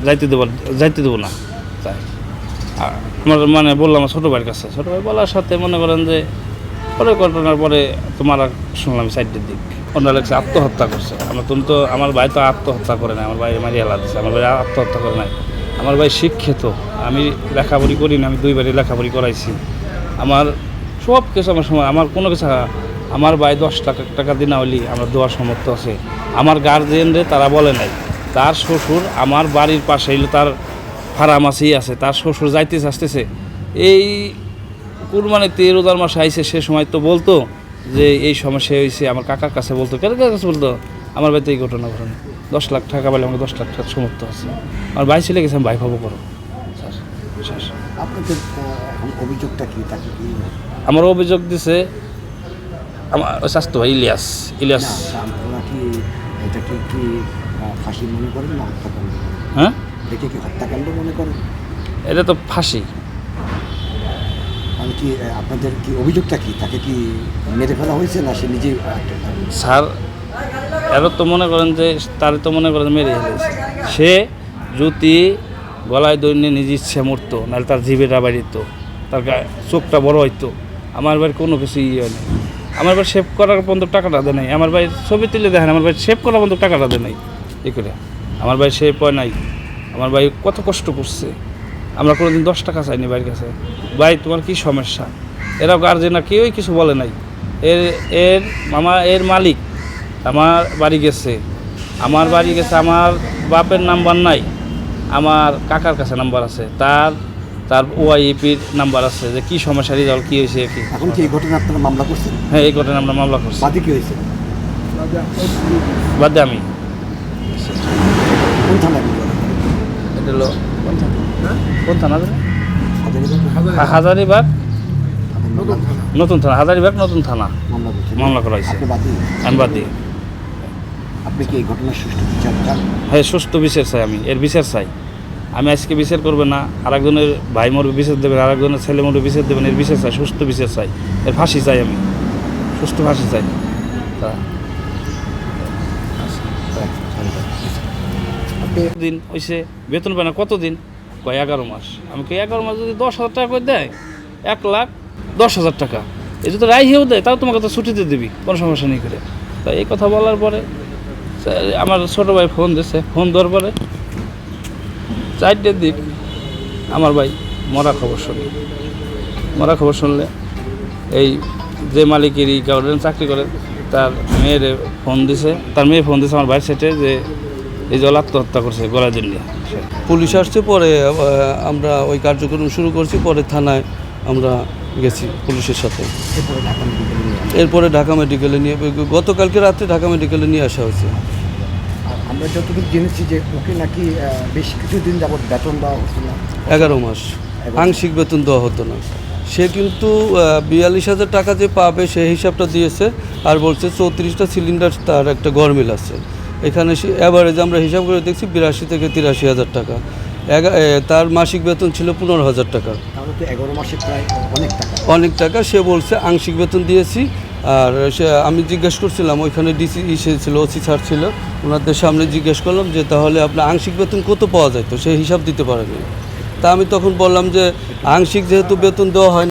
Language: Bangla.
যাইতে দেবো না। তাই আমার মানে বললাম আমার ছোটো ভাইয়ের কাছে, ছোটো ভাই বলার সাথে মনে করেন যে পরে ঘটনার পরে তোমার শুনলাম সাইডের দিক ওনারা লাগছে আত্মহত্যা করছে। তো আমার ভাই তো আত্মহত্যা করে নাই, আমার ভাই মারিয়ে দিচ্ছে, আমার ভাই আত্মহত্যা করে নাই। আমার ভাই শিক্ষিত, আমি লেখাপড়ি করি না, আমি 2 বারই লেখাপড়ি করাইছি। আমার সব কিছু আমার সময় আমার কোনো কিছু আমার ভাই 10 লাখ টাকা দিনা হলি আমার দেওয়ার সমর্থ আছে। আমার গার্জিয়ানরে তারা বলে নাই, তার শ্বশুর আমার বাড়ির পাশে তার ফার্মাসি আছে, তার শ্বশুর যাইতেছে আসতেছে এই কুরবানিতে রোজার মাসে আইসে, সে সময় তো বলতো যে এই সমস্যা হয়েছে, আমার কাকার কাছে বলতো, কার কাছে বলতো আমার বাড়িতে এই ঘটনা ঘটনা 10 লাখ টাকা পেলে আমাকে 10 লাখ টাকার সমর্থ আছে। আমার ভাই ছেলে গেছে, আমি ভাই খবর করো স্যার। আপনাদের অভিযোগটা কি, তাকে কি? আমার অভিযোগ দিছে আমার স্বাস্থ্য ভাই ইলিয়াস ওরা কি এটাকে কি ফাঁসি মনে করেন না হত্যাকাণ্ড? হ্যাঁ, এটাকে কি হত্যাকাণ্ড মনে করেন? এটা তো ফাঁসি। মানে কি আপনাদের কি অভিযোগটা কি, তাকে কি মেরে ফেলা হয়েছে না সে নিজেই? স্যার এরা তো মনে করেন যে তার তো মনে করেন মেরে ফেলেছে, সে যদি গলায় দৈন্য নিজে ইচ্ছে মরতো, নাহলে তার জিভেটা বাড়িত, তার চোখটা বড় হইতো। আমার ভাইয়ের কোনো কিছু ইয়ে নেই, আমার ভাই সেভ করার পর্যন্ত টাকাটা দেয় নাই। আমার ভাই ছবি তুলে দেখেন, আমার ভাই সেভ করার পর্যন্ত টাকাটা দেয় নাই। এই করে আমার ভাই সেভ হয় নাই। আমার ভাই কত কষ্ট করছে, আমরা কোনোদিন 10 টাকা চাইনি ভাইয়ের কাছে। ভাই তোমার কি সমস্যা? এরাও গার্জেনরা কেউই কিছু বলে নাই। এর মালিক আমার বাড়ি গেছে, আমার বাপের নাম্বার নাই, আমার কাকার কাছে নাম্বার আছে, তার ওয়াইপির নাম্বার আছে, যে কী সমস্যা, রেজাল্ট কী হয়েছে কি। এখন কি এই ঘটনা আপনারা মামলা করছেন? হ্যাঁ, এই ঘটনা আমরা মামলা করছি। বাদে কি হয়েছে? বাদে আমি কোন থানায়? এটা হলো কোন থানা? হাজারীবাগ নতুন থানা, হাজারীবাগ নতুন থানা মামলা করছেন? মামলা করা হয়েছে। আপনি বাদী? আমি বাদী। আপনি কি এই ঘটনার সুষ্ঠু বিচার চান? হ্যাঁ, সুষ্ঠু বিচার চাই, আমি এর বিচার চাই। আমি আজকে বিচার করবে না, আরেকজনের ভাই মরবে বিচার দেবেন, আরেকজনের ছেলে মরবে বিচার দেবেন, এর বিচার চাই, সুষ্ঠু বিচার চাই, এর ফাঁসি চাই, আমি সুষ্ঠু ফাঁসি চাই। দিন হয়েছে বেতন পায় না, কতদিন? কয় 11 মাস। আমি কই 11 মাস যদি 10,000 টাকা করে দেয়, 1,10,000 টাকা, এই যদি রাইহেও দেয়, তাও তোমাকে তো ছুটিতে দিবি, কোনো সমস্যা নেই করে। তাই এই কথা বলার পরে আমার ছোটো ভাই ফোন দিচ্ছে, ফোন দেওয়ার পরে 4টের দিক আমার ভাই মরা খবর শুনলে এই যে মালিকেরই গার্ডেন চাকরি করে তার মেয়ের ফোন দিছে, আমার ভাইয়ের সেটে যে এই জল আত্মহত্যা করছে গলায় দিন নিয়ে। পুলিশ আসছে, পরে আমরা ওই কার্যক্রম শুরু করছি, পরে থানায় আমরা গেছি পুলিশের সাথে। এরপরে ঢাকা মেডিকেলে নিয়ে, গতকালকে রাত্রে ঢাকা মেডিকেলে নিয়ে আসা হয়েছে। আমরা যতটুকু জেনেছি যে ওকে নাকি বেশ কিছুদিন যাবৎ বেতন দেওয়া হতো না। 11 মাস আংশিক বেতন দেওয়া হতো না। সে কিন্তু 42,000 টাকা যে পাবে সেই হিসাবটা দিয়েছে, আর বলছে 34টা সিলিন্ডার তার একটা গরমিল আছে। এখানে অ্যাভারেজ আমরা হিসাব করে দেখছি 82 থেকে 83,000 টাকা। তার মাসিক বেতন ছিল 15,000 টাকা। তাহলে তো 11 মাসে প্রায় অনেক টাকা। সে বলছে আংশিক বেতন দিয়েছি। আর আমি জিজ্ঞেস করছিলাম, ওইখানে ডিসি ছিল, ওসি স্যার ছিল, ওনাদের সামনে জিজ্ঞেস করলাম যে তাহলে আপনার আংশিক বেতন কত পাওয়া যায়, তো সেই হিসাব দিতে পারেনি। তা আমি তখন বললাম যে আংশিক যেহেতু বেতন দেওয়া হয়